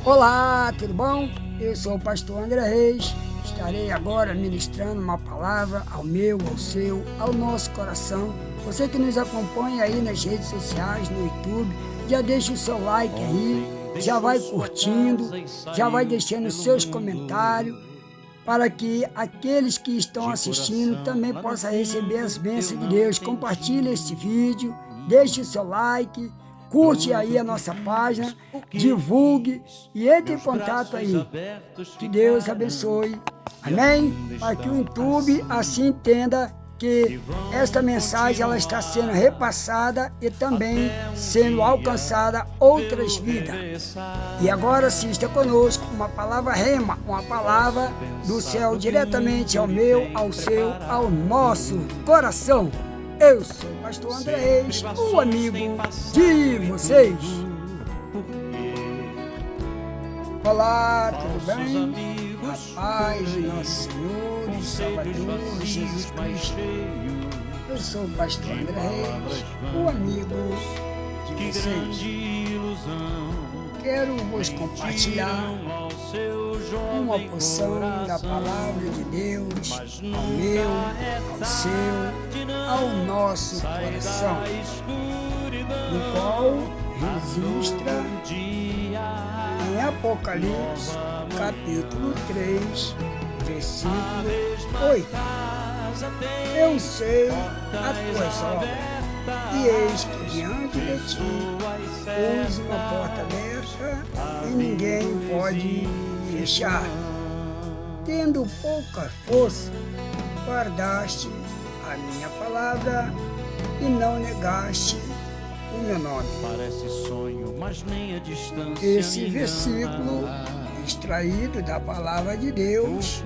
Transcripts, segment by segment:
Olá, tudo bom? Eu sou o pastor André Reis. Estarei agora ministrando uma palavra ao meu, ao seu, ao nosso coração. Você que nos acompanha aí nas redes sociais, no YouTube, já deixa o seu like aí, já vai curtindo, já vai deixando seus comentários, para que aqueles que estão assistindo também possam receber as bênçãos de Deus. Compartilhe este vídeo, deixe o seu like, curte aí a nossa página, divulgue e entre em contato aí. Que Deus abençoe. Amém? Para que o YouTube assim entenda que esta mensagem ela está sendo repassada e também sendo alcançada outras vidas. E agora assista conosco uma palavra rema, uma palavra do céu diretamente ao meu, ao seu, ao nosso coração. Eu sou o pastor André Reis, o amigo de vocês. Olá, tudo bem? A paz de nosso Senhor e Salvador Jesus Cristo. Eu sou o pastor André Reis, o amigo de vocês. Quero vos compartilhar uma porção da palavra de Deus ao meu, ao seu, ao nosso coração, no qual registra em Apocalipse, capítulo 3, versículo 8. Eu sei as tuas obras, e eis que diante de ti pus uma porta aberta e ninguém pode fechar. Tendo pouca força, guardaste a minha palavra e não negaste o meu nome. Parece sonho, mas nem a distância. Esse versículo, extraído da palavra de Deus,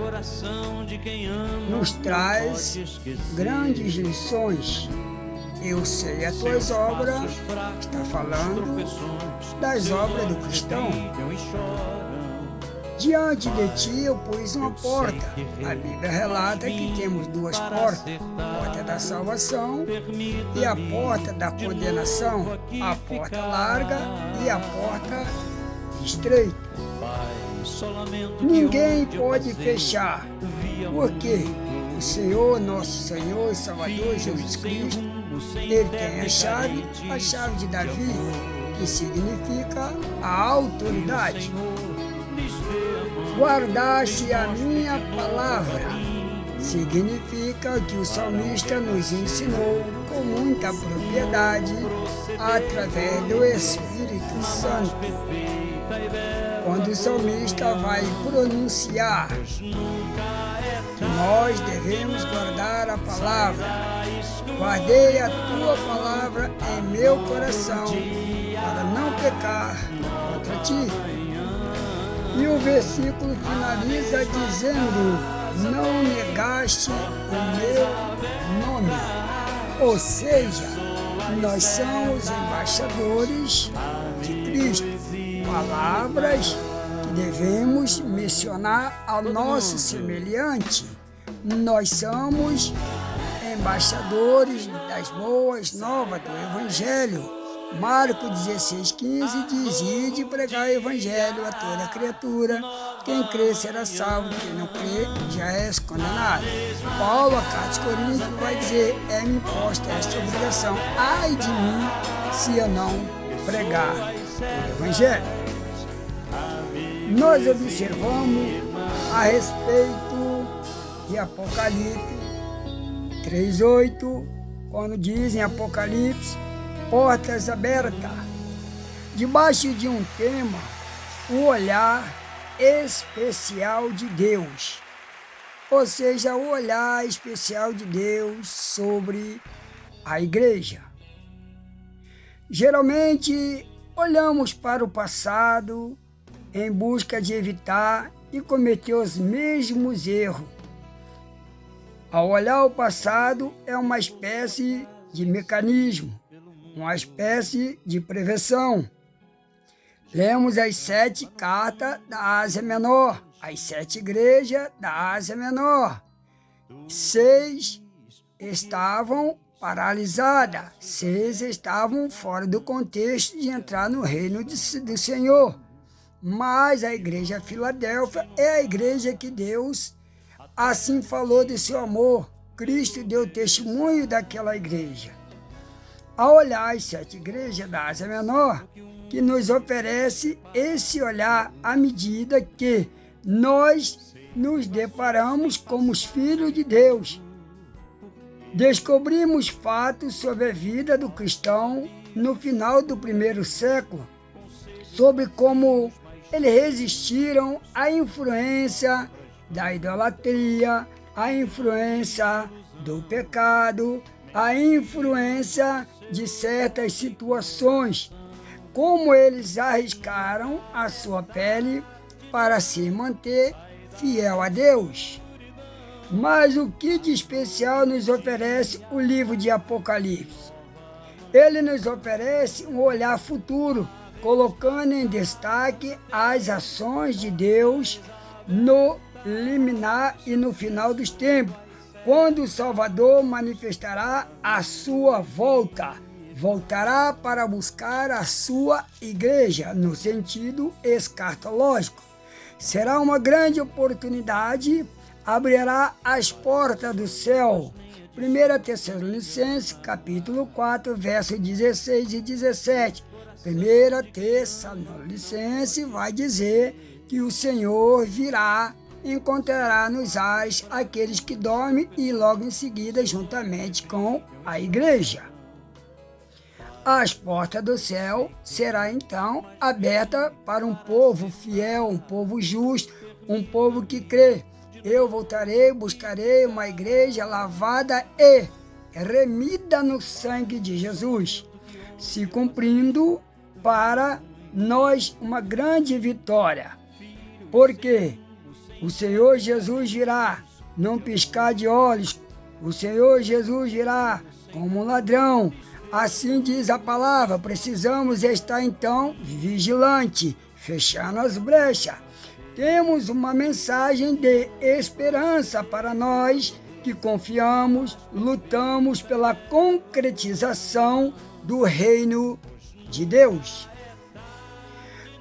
nos traz grandes lições. Eu sei as tuas obras, está falando das obras do cristão. Diante de ti eu pus uma porta. A Bíblia relata que temos duas portas: a porta da salvação e a porta da condenação, a porta larga e a porta estreita. Ninguém pode fechar, porque o Senhor, nosso Senhor e Salvador Jesus Cristo, Ele tem a chave de Davi, que significa a autoridade. Guardaste a minha palavra, significa que o salmista nos ensinou com muita propriedade através do Espírito Santo. Quando o salmista vai pronunciar que nós devemos guardar a palavra, guardei a tua palavra em meu coração para não pecar contra ti. E o versículo finaliza dizendo: não negaste o meu nome. Ou seja, nós somos embaixadores de Cristo. Palavras que devemos mencionar ao nosso semelhante. Nós somos embaixadores das boas novas do Evangelho. Marcos 16,15 diz: ide pregar o Evangelho a toda criatura. Quem crê será salvo, quem não crê já é condenado. Paulo, a carta de Coríntios, vai dizer: é-me imposta esta obrigação. Ai de mim se eu não pregar o Evangelho. Nós observamos a respeito de Apocalipse 3,8, quando dizem Apocalipse, portas abertas, debaixo de um tema, o olhar especial de Deus, ou seja, o olhar especial de Deus sobre a igreja. Geralmente, olhamos para o passado em busca de evitar e cometer os mesmos erros. Ao olhar o passado, é uma espécie de mecanismo, uma espécie de prevenção. Lemos as 7 cartas da Ásia Menor, as 7 igrejas da Ásia Menor. 6 estavam paralisadas, 6 estavam fora do contexto de entrar no reino do Senhor. Mas a igreja Filadélfia é a igreja que Deus assim falou de seu amor. Cristo deu testemunho daquela igreja. Ao olhar as 7 igrejas da Ásia Menor, que nos oferece esse olhar à medida que nós nos deparamos como os filhos de Deus. Descobrimos fatos sobre a vida do cristão no final do 1º século, sobre como eles resistiram à influência da idolatria, à influência do pecado, à influência de certas situações, como eles arriscaram a sua pele para se manter fiel a Deus. Mas o que de especial nos oferece o livro de Apocalipse? Ele nos oferece um olhar futuro, colocando em destaque as ações de Deus no liminar e no final dos tempos, quando o Salvador manifestará a sua volta. Voltará para buscar a sua igreja, no sentido escatológico. Será uma grande oportunidade, abrirá as portas do céu. 1 Tessalonicenses, capítulo 4, versos 16 e 17. 1 Tessalonicenses vai dizer que o Senhor virá, encontrará nos ares aqueles que dormem e logo em seguida juntamente com a igreja. As portas do céu será então aberta para um povo fiel, um povo justo, um povo que crê. Eu voltarei, buscarei uma igreja lavada e remida no sangue de Jesus, se cumprindo para nós uma grande vitória. Porque o Senhor Jesus virá num piscar de olhos, o Senhor Jesus virá como um ladrão. Assim diz a palavra, precisamos estar então vigilante, fechando as brechas. Temos uma mensagem de esperança para nós que confiamos, lutamos pela concretização do reino de Deus.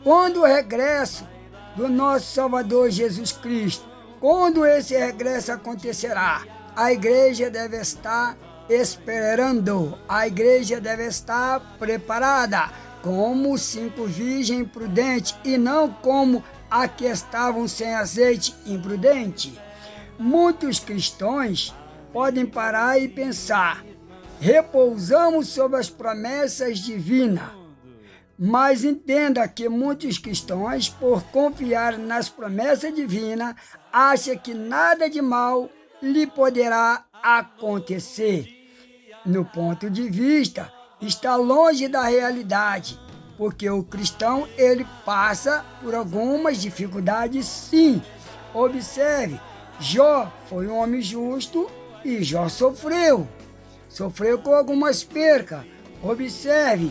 Quando o regresso do nosso Salvador Jesus Cristo, quando esse regresso acontecerá, a igreja deve estar esperando, a igreja deve estar preparada, como 5 virgens prudentes e não como a que estavam sem azeite imprudente. Muitos cristãos podem parar e pensar, repousamos sobre as promessas divinas, mas entenda que muitos cristãos, por confiar nas promessas divinas, acham que nada de mal lhe poderá acontecer. No ponto de vista, está longe da realidade, porque o cristão ele passa por algumas dificuldades sim. Observe, Jó foi um homem justo e Jó sofreu com algumas percas. Observe,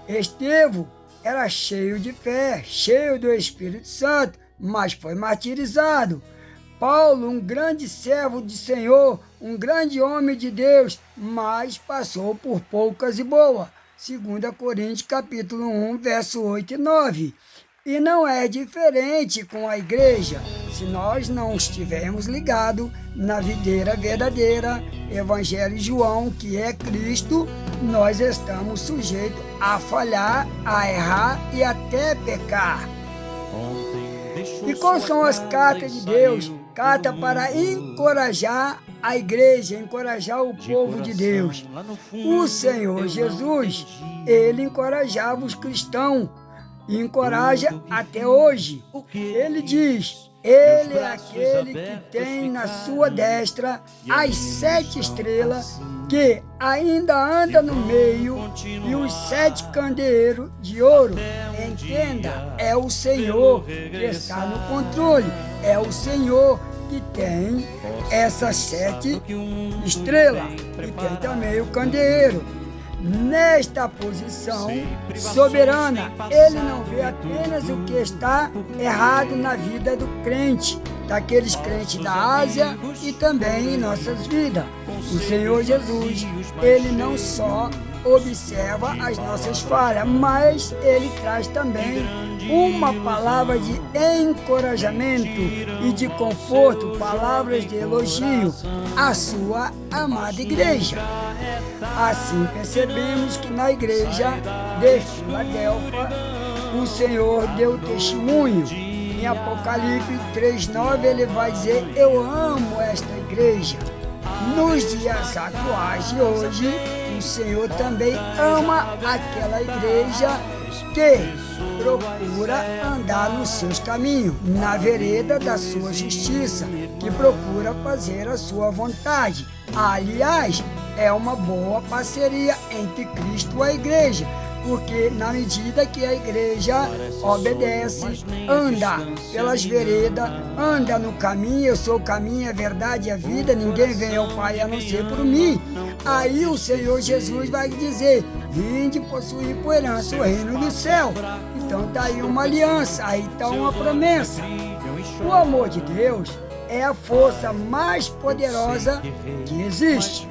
Estevão era cheio de fé, cheio do Espírito Santo, mas foi martirizado. Paulo, um grande servo do Senhor, um grande homem de Deus, mas passou por poucas e boas. 2 Coríntios capítulo 1, verso 8 e 9. E não é diferente com a igreja. Se nós não estivermos ligados na videira verdadeira, Evangelho de João, que é Cristo, nós estamos sujeitos a falhar, a errar e até pecar. E quais são as cartas de Deus? Carta para encorajar a igreja, encorajar o povo de Deus. O Senhor Jesus, ele encorajava os cristãos e encoraja até hoje. Ele diz, ele é aquele que tem na sua destra as 7 estrelas, que ainda anda no meio, e os 7 candeeiros de ouro. Entenda, é o Senhor que está no controle, é o Senhor que tem essas 7 estrelas, e tem também o candeeiro. Nesta posição soberana, ele não vê apenas o que está errado na vida do crente, daqueles crentes da Ásia e também em nossas vidas. O Senhor Jesus, ele não só observa as nossas falhas, mas ele traz também uma palavra de encorajamento e de conforto, palavras de elogio à sua amada igreja. Assim percebemos que na igreja de Filadélfia o Senhor deu testemunho. Em Apocalipse 3:9 ele vai dizer: eu amo esta igreja. Nos dias atuais de hoje, o Senhor também ama aquela igreja que procura andar nos seus caminhos, na vereda da sua justiça, que procura fazer a sua vontade. Aliás, é uma boa parceria entre Cristo e a igreja, porque na medida que a igreja obedece, anda pelas veredas, anda no caminho, eu sou o caminho, a verdade e a vida, ninguém vem ao Pai a não ser por mim, aí o Senhor Jesus vai dizer: vinde possuir por herança o reino do céu. Então está aí uma aliança, aí está uma promessa. O amor de Deus é a força mais poderosa que existe.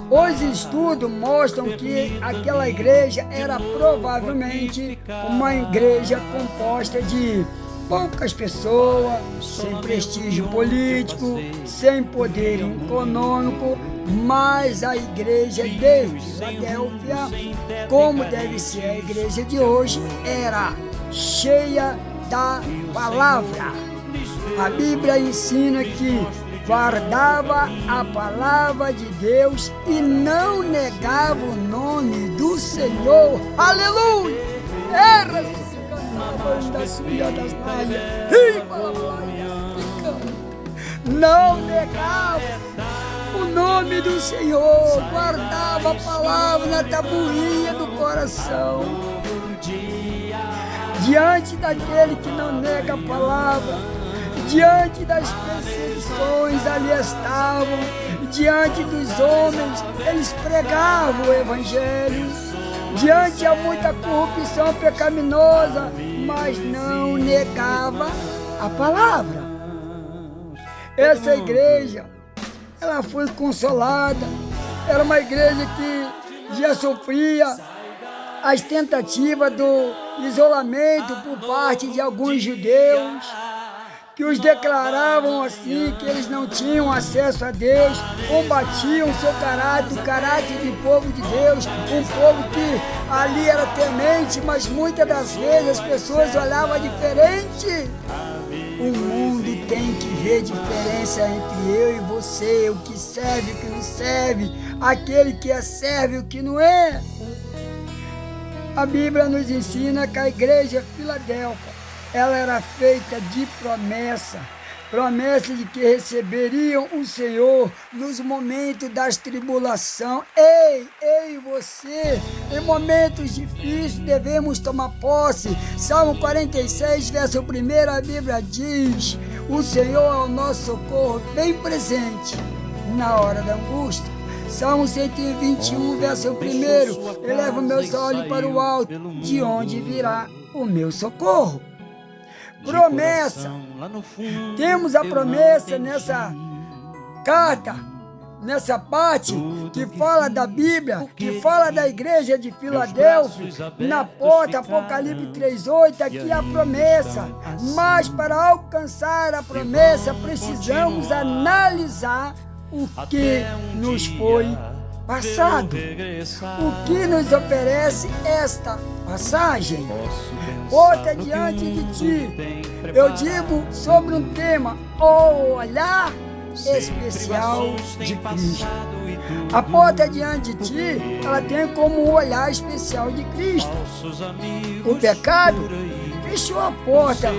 Os estudos mostram que aquela igreja era provavelmente uma igreja composta de poucas pessoas, sem prestígio político, sem poder econômico, mas a igreja de Filadélfia, como deve ser a igreja de hoje, era cheia da palavra. A Bíblia ensina que guardava a palavra de Deus e não negava o nome do Senhor. Aleluia! Era-se da subida das naias. Não negava o nome do Senhor, guardava a palavra na tabuinha do coração. Diante daquele que não nega a palavra, diante das perseguições ali estavam, diante dos homens, eles pregavam o Evangelho, diante a muita corrupção pecaminosa, mas não negava a palavra. Essa igreja, ela foi consolada, era uma igreja que já sofria as tentativas do isolamento por parte de alguns judeus, que os declaravam assim, que eles não tinham acesso a Deus, combatiam seu caráter, o caráter do povo de Deus, um povo que ali era temente, mas muitas das vezes as pessoas olhavam diferente. O mundo tem que ver diferença entre eu e você, o que serve e o que não serve, aquele que é serve e o que não é. A Bíblia nos ensina que a igreja Filadélfia, ela era feita de promessa de que receberiam o Senhor nos momentos das tribulações. Ei, você, em momentos difíceis devemos tomar posse. Salmo 46, verso 1, a Bíblia diz: o Senhor é o nosso socorro bem presente na hora da angústia. Salmo 121, verso 1, elevo meus olhos para o alto, de onde virá o meu socorro. Promessa. Temos a promessa nessa carta, nessa parte que fala da Bíblia, que fala da igreja de Filadélfia, na porta, Apocalipse 3:8, aqui é a promessa. Mas para alcançar a promessa, precisamos analisar o que nos foi passado. O que nos oferece esta passagem? Outra diante de ti, eu digo sobre um tema: o olhar especial de Cristo. A porta diante de ti, ela tem como um olhar especial de Cristo. O pecado fechou a porta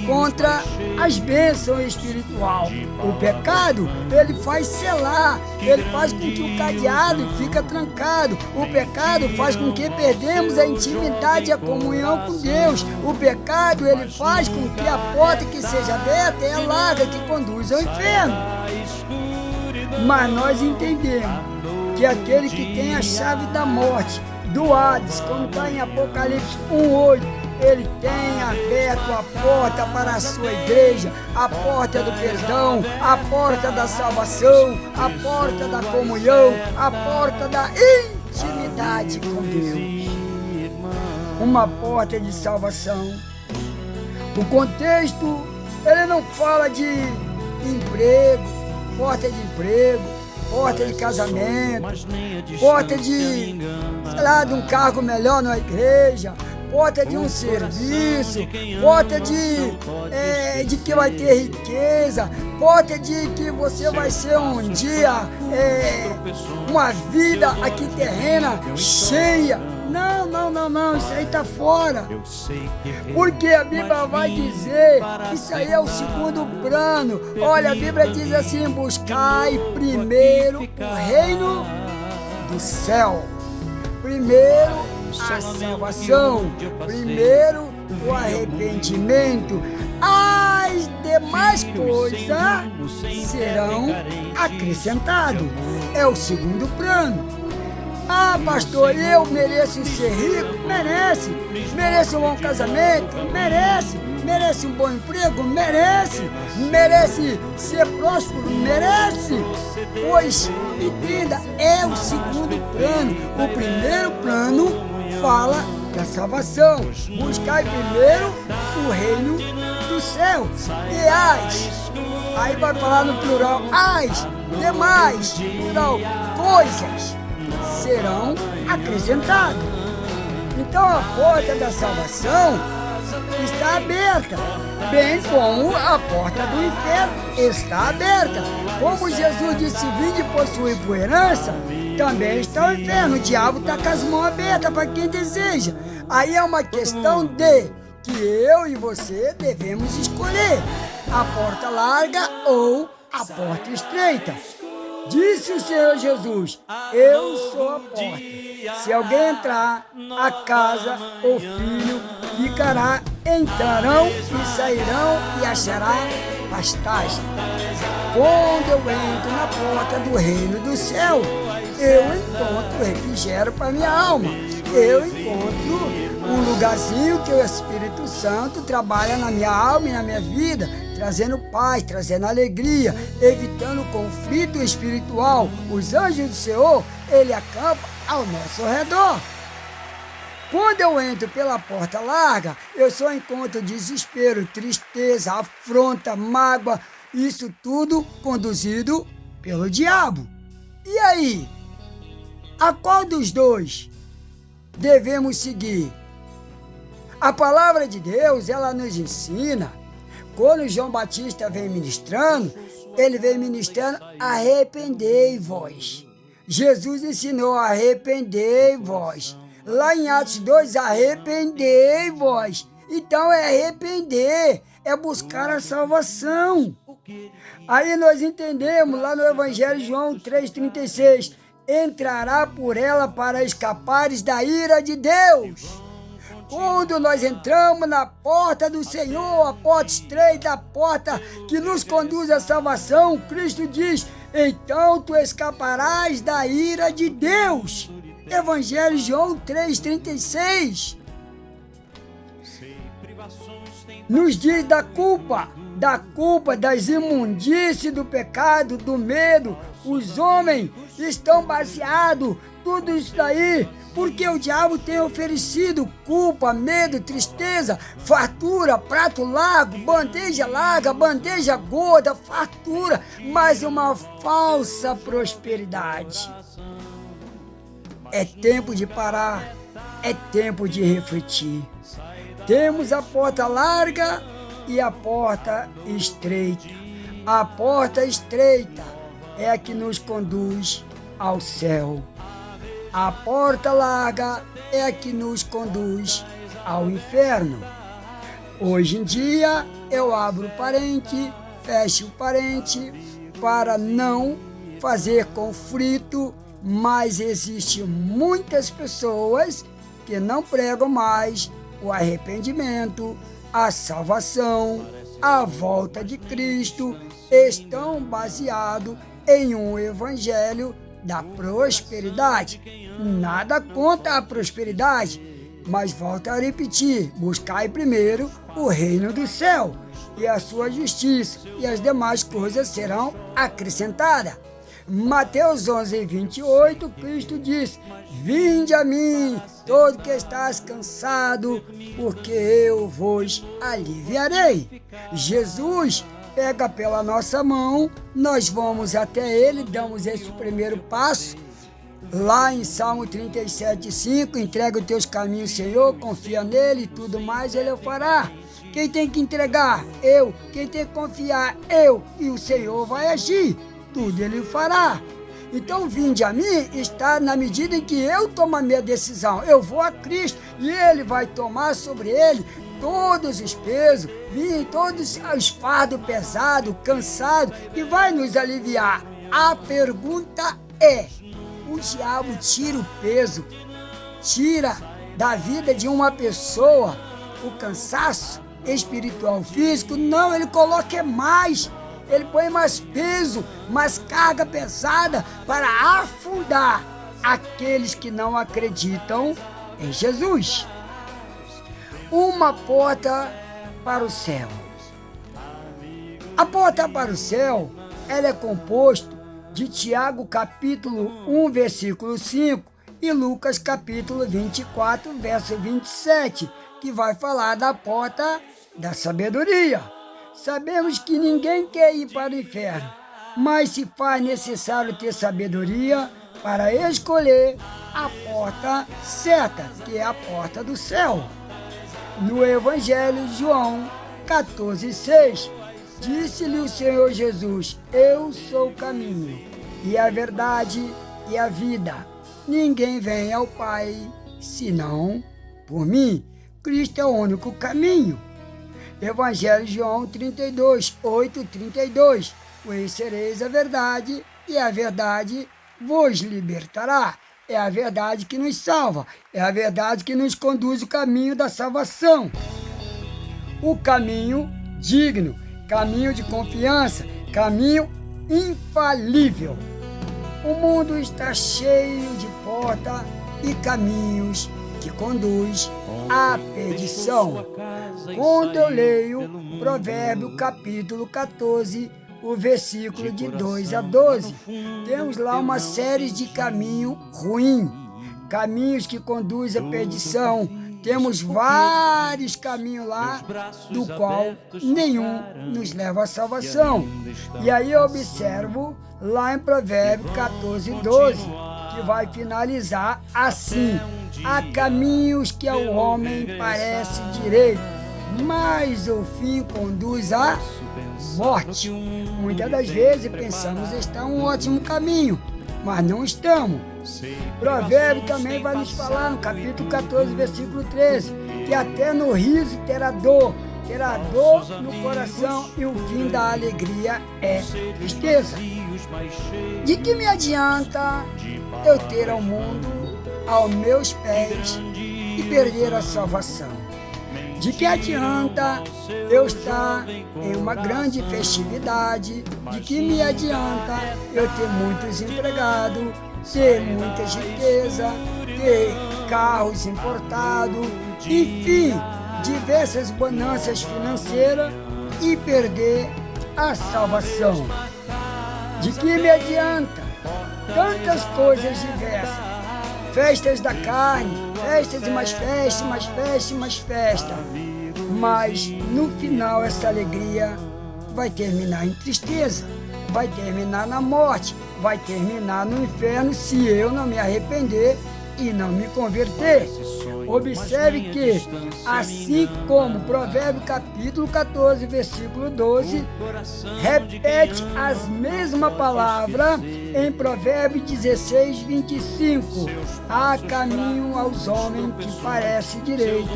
contra as bênçãos espirituais. O pecado, ele faz selar, ele faz com que o cadeado fica trancado. O pecado faz com que perdemos a intimidade e a comunhão com Deus. O pecado, ele faz com que a porta que seja aberta é a larga que conduz ao inferno. Mas nós entendemos que aquele que tem a chave da morte, do Hades, como está em Apocalipse 1:8, ele tem aberto a porta para a sua igreja, a porta do perdão, a porta da salvação, a porta da comunhão, a porta da intimidade com Deus. uma porta de salvação. O contexto, ele não fala de emprego, porta de emprego, porta de casamento, porta de, sei lá, de um cargo melhor na igreja, porta de um serviço, porta de que vai ter riqueza, porta de que você vai ser um dia uma vida aqui terrena cheia. Não, isso aí está fora. Porque a Bíblia vai dizer, isso aí é o segundo plano. Olha, a Bíblia diz assim: buscai primeiro o reino do céu. Primeiro a salvação, primeiro o arrependimento. As demais coisas serão acrescentadas. É o segundo plano. Ah, pastor, eu mereço ser rico? Merece. Merece um bom casamento? Merece. Merece um bom emprego? Merece. Merece ser próspero? Merece. Pois, entenda, é o segundo plano. O primeiro plano fala da salvação. Buscai primeiro o reino do céu. E aí vai falar no plural, as demais, plural, coisas serão acrescentadas. Então a porta da salvação está aberta, bem como a porta do inferno está aberta. Como Jesus disse: vinde possuir por herança, também está o inferno. O diabo está com as mãos abertas para quem deseja. Aí é uma questão de que eu e você devemos escolher a porta larga ou a porta estreita. Disse o Senhor Jesus: eu sou a porta. Se alguém entrar, a casa ou filho ficará, entrarão e sairão e achará pastagem. Quando eu entro na porta do reino do céu, eu encontro refrigério para minha alma. Eu encontro um lugarzinho que o Espírito Santo trabalha na minha alma e na minha vida, trazendo paz, trazendo alegria, evitando conflito espiritual. Os anjos do Senhor, ele acampa ao nosso redor. Quando eu entro pela porta larga, eu só encontro desespero, tristeza, afronta, mágoa, isso tudo conduzido pelo diabo. E aí? A qual dos dois devemos seguir? A palavra de Deus, ela nos ensina. Quando João Batista vem ministrando, ele vem ministrando: arrependei-vos. Jesus ensinou: arrependei-vos. Lá em Atos 2, arrependei-vos. Então é arrepender, é buscar a salvação. Aí nós entendemos lá no Evangelho de João 3,36, entrará por ela para escapares da ira de Deus. Quando nós entramos na porta do Senhor, a porta estreita, a porta que nos conduz à salvação, Cristo diz: então tu escaparás da ira de Deus. Evangelho de João 3,36. Nos diz da culpa, das imundícies, do pecado, do medo. Os homens estão baseados, tudo isso daí, porque o diabo tem oferecido culpa, medo, tristeza, fartura, prato largo, bandeja larga, bandeja gorda, fartura, mas uma falsa prosperidade. É tempo de parar, é tempo de refletir. Temos a porta larga e a porta estreita. A porta estreita é a que nos conduz ao céu. A porta larga é a que nos conduz ao inferno. Hoje em dia, eu abro parente, fecho parente, para não fazer conflito, mas existem muitas pessoas que não pregam mais o arrependimento, a salvação, a volta de Cristo, estão baseados em um evangelho da prosperidade. Nada contra a prosperidade, mas volto a repetir: buscai primeiro o reino do céu e a sua justiça, e as demais coisas serão acrescentadas. Mateus 11:28, Cristo diz: vinde a mim, todo que estás cansado, porque eu vos aliviarei. Jesus pega pela nossa mão, nós vamos até Ele, damos esse primeiro passo. Lá em Salmo 37:5, entrega os teus caminhos, Senhor, confia nele e tudo mais Ele o fará. Quem tem que entregar? Eu. Quem tem que confiar? Eu. E o Senhor vai agir. Tudo Ele fará. Então, vinde a mim está na medida em que eu tomo a minha decisão. Eu vou a Cristo e Ele vai tomar sobre Ele todos os pesos, todos os fardos pesados, cansados, e vai nos aliviar. A pergunta é: o diabo tira o peso, tira da vida de uma pessoa o cansaço espiritual, físico? Não, ele coloca mais. Ele põe mais peso, mais carga pesada para afundar aqueles que não acreditam em Jesus. Uma porta para o céu. A porta para o céu, ela é composta de Tiago capítulo 1, versículo 5 e Lucas capítulo 24, verso 27, que vai falar da porta da sabedoria. Sabemos que ninguém quer ir para o inferno, mas se faz necessário ter sabedoria para escolher a porta certa, que é a porta do céu. No Evangelho de João 14:6, disse-lhe o Senhor Jesus: eu sou o caminho, e a verdade e a vida. Ninguém vem ao Pai senão por mim. Cristo é o único caminho. Evangelho de João 32:8-32. Conhecereis a verdade, e a verdade vos libertará. É a verdade que nos salva, é a verdade que nos conduz o caminho da salvação. O caminho digno, caminho de confiança, caminho infalível. O mundo está cheio de portas e caminhos que conduz à perdição. Quando eu leio Provérbio capítulo 14, o versículo de 2-12, temos lá uma série de caminhos ruins, caminhos que conduzem à perdição. Temos vários caminhos lá, do qual nenhum nos leva à salvação. E aí eu observo lá em Provérbio 14:12, que vai finalizar assim: há caminhos que ao homem parece direito, mas o fim conduz à morte. Muitas das vezes pensamos estar um ótimo caminho, mas não estamos. Provérbio também vai nos falar no capítulo 14, versículo 13, que até no riso terá dor no coração, e o fim da alegria é tristeza. De que me adianta eu ter ao mundo aos meus pés e perder a salvação? De que adianta eu estar em uma grande festividade? De que me adianta eu ter muitos empregados, ter muita riqueza, ter carros importados, enfim, diversas bonanças financeiras, e perder a salvação? De que me adianta tantas coisas diversas? Festas da carne, festas e mais festas, mais festas e mais festas. Mas no final essa alegria vai terminar em tristeza, vai terminar na morte, vai terminar no inferno se eu não me arrepender e não me converter. Observe que, assim como Provérbio capítulo 14, versículo 12, repete as mesmas palavras em Provérbio 16:25. Há caminho aos homens que parece direito,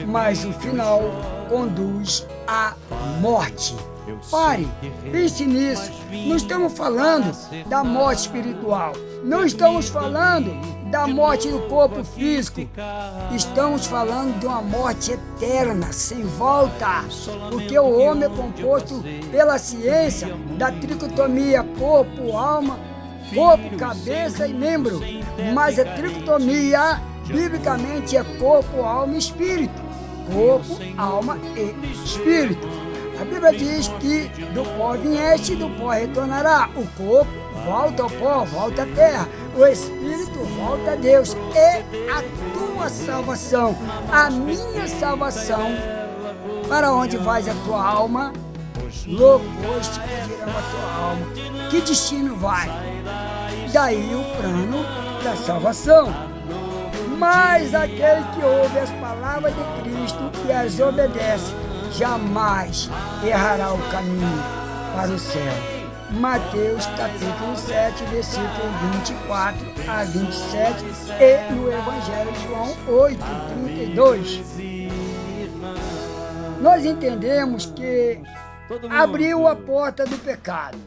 mas o final conduz à morte. Pare, pense nisso. Não estamos falando da morte espiritual, não estamos falando da morte do corpo físico, estamos falando de uma morte eterna, sem volta, porque o homem é composto pela ciência da tricotomia corpo, alma, corpo, cabeça e membro, mas a tricotomia biblicamente é corpo, alma e espírito, corpo, alma e espírito. A Bíblia diz que do pó vieste e do pó retornará. O corpo volta ao pó, volta à terra. O espírito volta a Deus. E a tua salvação, a minha salvação, para onde vais a tua alma? Louco, hoje te pedirão a tua alma. Que destino vai? Daí o plano da salvação. Mas aquele que ouve as palavras de Cristo e as obedece, jamais errará o caminho para o céu. Mateus capítulo 7, versículo 24 a 27 e no Evangelho de João 8, 32. Nós entendemos que abriu a porta do pecado.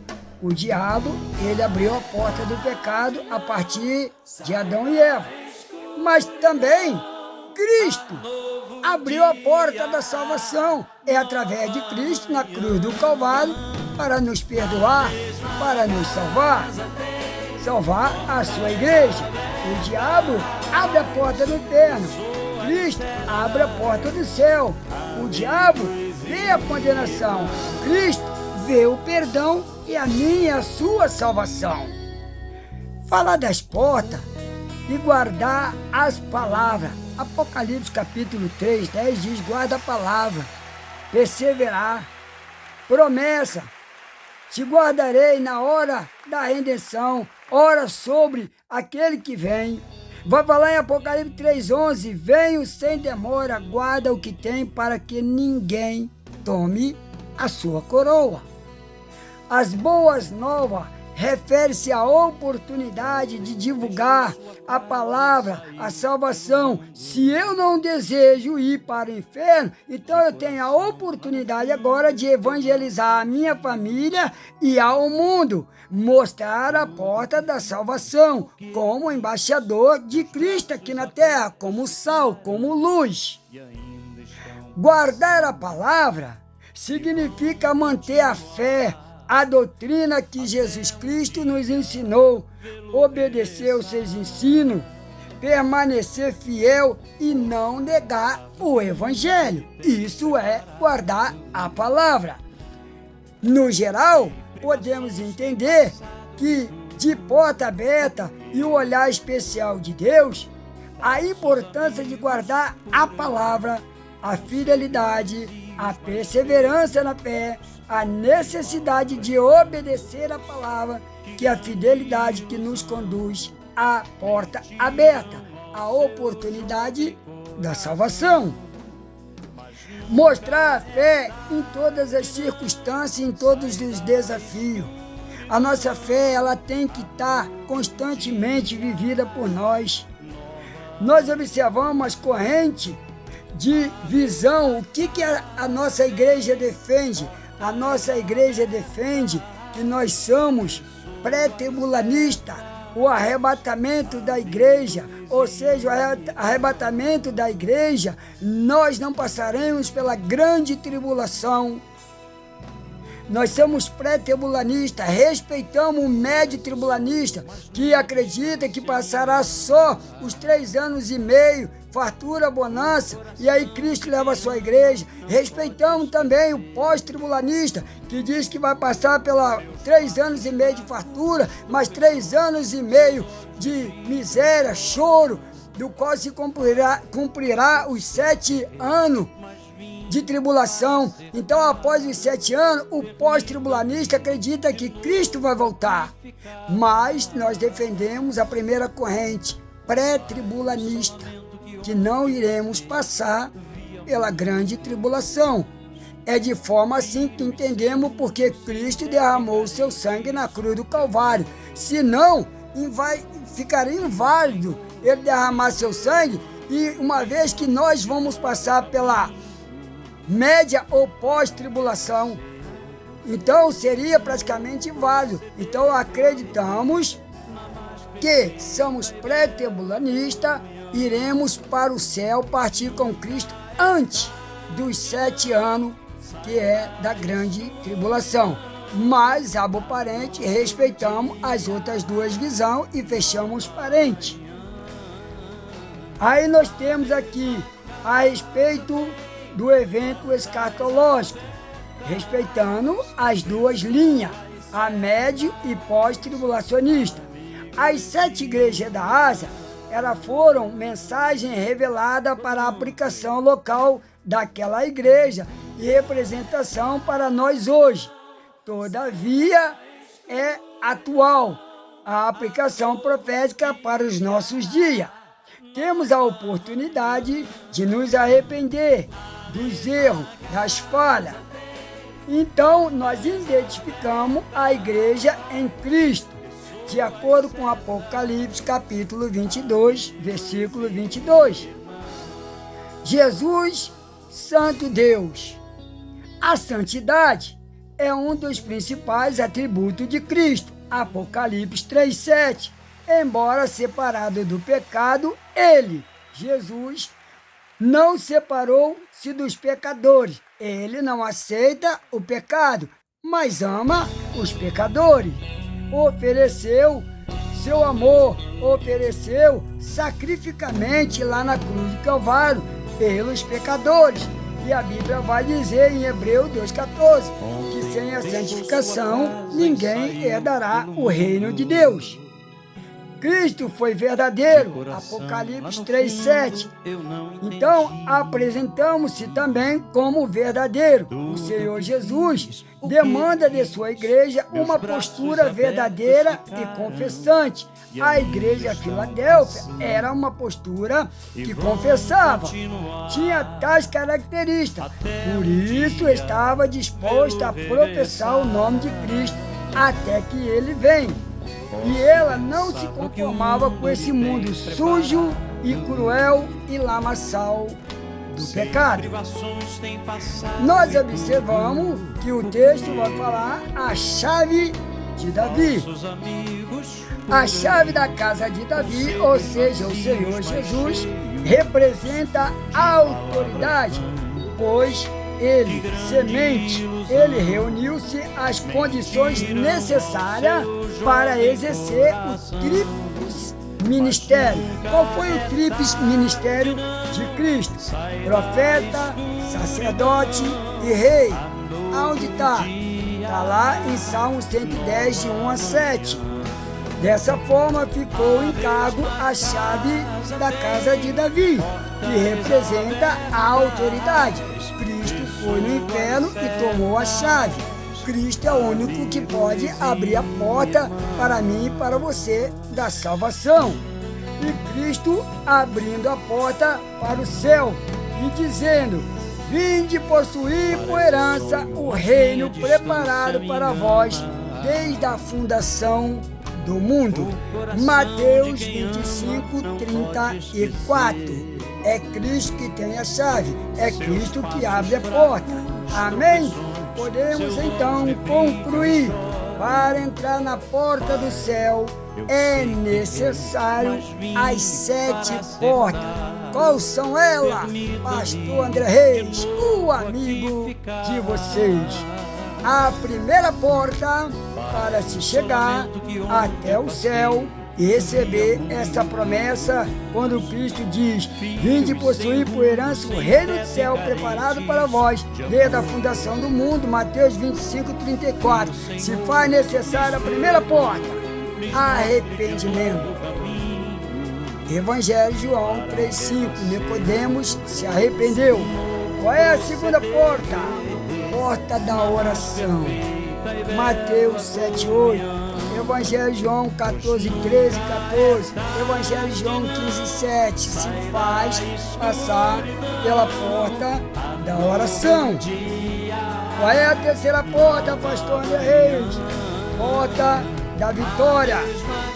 O diabo, ele abriu a porta do pecado a partir de Adão e Eva. Mas também Cristo abriu a porta da salvação. É através de Cristo na cruz do Calvário para nos perdoar, para nos salvar a sua igreja. O diabo abre a porta do inferno. Cristo abre a porta do céu. O diabo vê a condenação. Cristo vê o perdão e a minha e a sua salvação. Falar das portas e guardar as palavras. Apocalipse capítulo 3, 10 diz: guarda a palavra, perseverar, promessa, te guardarei na hora da redenção, hora sobre aquele que vem. Vai falar em Apocalipse 3,11, venho sem demora, guarda o que tem para que ninguém tome a sua coroa. As boas novas refere-se à oportunidade de divulgar a palavra, a salvação. Se eu não desejo ir para o inferno, então eu tenho a oportunidade agora de evangelizar a minha família e ao mundo, mostrar a porta da salvação, como embaixador de Cristo aqui na terra, como sal, como luz. Guardar a palavra significa manter a fé, a doutrina que Jesus Cristo nos ensinou, obedecer os seus ensinos, permanecer fiel e não negar o Evangelho. Isso é guardar a palavra. No geral, podemos entender que de porta aberta e o olhar especial de Deus, a importância de guardar a palavra, a fidelidade, a perseverança na fé, a necessidade de obedecer a palavra, que é a fidelidade que nos conduz à porta aberta, à oportunidade da salvação. Mostrar a fé em todas as circunstâncias, em todos os desafios. A nossa fé, ela tem que estar constantemente vivida por nós. Nós observamos as correntes de visão. O que a nossa igreja defende? A nossa igreja defende que nós somos pré-tribulanistas, o arrebatamento da igreja, ou seja, o arrebatamento da igreja, nós não passaremos pela grande tribulação. Nós somos pré-tribulanistas, respeitamos o médio tribulanista, que acredita que passará só os 3 anos e meio, fartura, bonança, e aí Cristo leva a sua igreja. Respeitamos também o pós-tribulanista, que diz que vai passar pela 3 anos e meio de fartura, mas 3 anos e meio de miséria, choro, do qual se cumprirá os 7 anos de tribulação. Então, após os 7 anos, o pós-tribulanista acredita que Cristo vai voltar. Mas nós defendemos a primeira corrente, pré-tribulanista, que não iremos passar pela grande tribulação. É de forma assim que entendemos porque Cristo derramou o seu sangue na cruz do Calvário. Senão, ficaria inválido ele derramar seu sangue, e uma vez que nós vamos passar pela média ou pós-tribulação, então seria praticamente inválido. Então acreditamos que somos pré-tribulanistas, iremos para o céu, partir com Cristo antes dos 7 anos, que é da grande tribulação. Mas, abo parente, respeitamos as outras 2 visões e fechamos parente. Aí nós temos aqui a respeito do evento escatológico, respeitando as 2 linhas, a médio e pós-tribulacionista. As 7 igrejas da Ásia foram mensagem revelada para a aplicação local daquela igreja e representação para nós hoje. Todavia, é atual a aplicação profética para os nossos dias. Temos a oportunidade de nos arrepender dos erros, das falhas. Então, nós identificamos a igreja em Cristo, de acordo com Apocalipse, capítulo 22, versículo 22. Jesus, Santo Deus. A santidade é um dos principais atributos de Cristo. Apocalipse 3,7. Embora separado do pecado, ele, Jesus, não separou-se dos pecadores. Ele não aceita o pecado, mas ama os pecadores. Ofereceu seu amor, ofereceu sacrificamente lá na cruz do Calvário pelos pecadores. E a Bíblia vai dizer em Hebreus 2,14 que sem a santificação ninguém herdará o reino de Deus. Cristo foi verdadeiro, Apocalipse 3,7. Então, apresentamos-se também como verdadeiro. O Senhor Jesus demanda de sua igreja uma postura verdadeira e confessante. A igreja Filadélfia era uma postura que confessava, tinha tais características, por isso estava disposta a professar o nome de Cristo até que ele venha. E ela não se conformava com esse mundo sujo e cruel e lamaçal do pecado. Nós observamos que o texto vai falar a chave de Davi. A chave da casa de Davi, ou seja, o Senhor Jesus, representa a autoridade, pois ele, semente, ele reuniu-se às condições necessárias para exercer o tríplice ministério. Qual foi o tríplice ministério de Cristo? Profeta, sacerdote e rei. Aonde está? Está lá em Salmo 110, de 1 a 7. Dessa forma ficou em cargo a chave da casa de Davi, que representa a autoridade. Cristo foi no inferno e tomou a chave. Cristo é o único que pode abrir a porta para mim e para você da salvação. E Cristo abrindo a porta para o céu e dizendo: vinde possuir por herança o reino preparado para vós desde a fundação do mundo. Mateus 25, 34. É Cristo que tem a chave, é Cristo que abre a porta. Amém? Podemos então concluir: para entrar na porta do céu é necessário as 7 portas. Quais são elas? Pastor André Reis, o amigo de vocês. A primeira porta para se chegar até o céu e receber essa promessa, quando Cristo diz: vinde possuir por herança o reino do céu preparado para vós desde a fundação do mundo. Mateus 25, 34. Se faz necessária a primeira porta: arrependimento. Evangelho de João 3,5. Nicodemos se arrependeu. Qual é a segunda porta? Porta da oração. Mateus 7,8. Evangelho de João 14, 13, 14. Evangelho de João 15, 7. Se faz passar pela porta da oração. Qual é a terceira porta, pastor André Reis? Porta da vitória.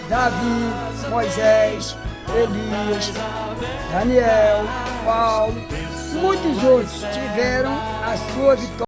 Davi, Moisés, Elias, Daniel, Paulo, muitos outros tiveram a sua vitória.